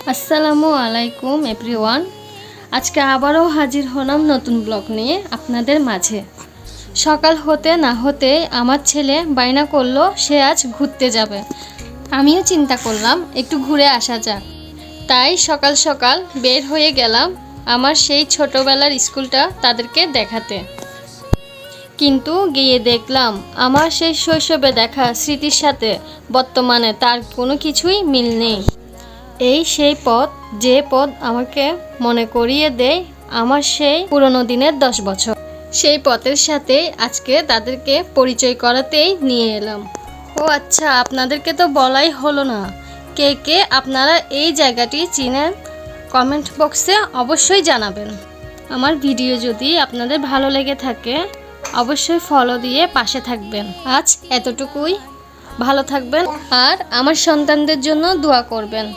আসসালামু আলাইকুম এভরিওয়ান। আজকে আবারও হাজির হলাম নতুন ব্লগ নিয়ে আপনাদের মাঝে। সকাল হতে না হতে আমার ছেলে বায়না করলো সে আজ ঘুরতে যাবে। আমিও চিন্তা করলাম একটু ঘুরে আসা যাক, তাই সকাল সকাল বের হয়ে গেলাম আমার সেই ছোটোবেলার স্কুলটা তাদেরকে দেখাতে। কিন্তু গিয়ে দেখলাম আমার সেই শৈশবে দেখা স্মৃতির সাথে বর্তমানে তার কোনো কিছুই মিল নেই। এই সেই পথ, যে পথ আমাকে মনে করিয়ে দেয় আমার সেই পুরনো দিনের 10 বছর। সেই পথের সাথে আজকে তাদেরকে পরিচয় করাতেই নিয়ে এলাম। ও আচ্ছা, আপনাদেরকে তো বলাই হলো না, কে কে আপনারা এই জায়গাটি চিনেন কমেন্ট বক্সে অবশ্যই জানাবেন। আমার ভিডিও যদি আপনাদের ভালো লেগে থাকে অবশ্যই ফলো দিয়ে পাশে থাকবেন। আজ এতটুকুই, ভালো থাকবেন আর আমার সন্তানদের জন্য দোয়া করবেন।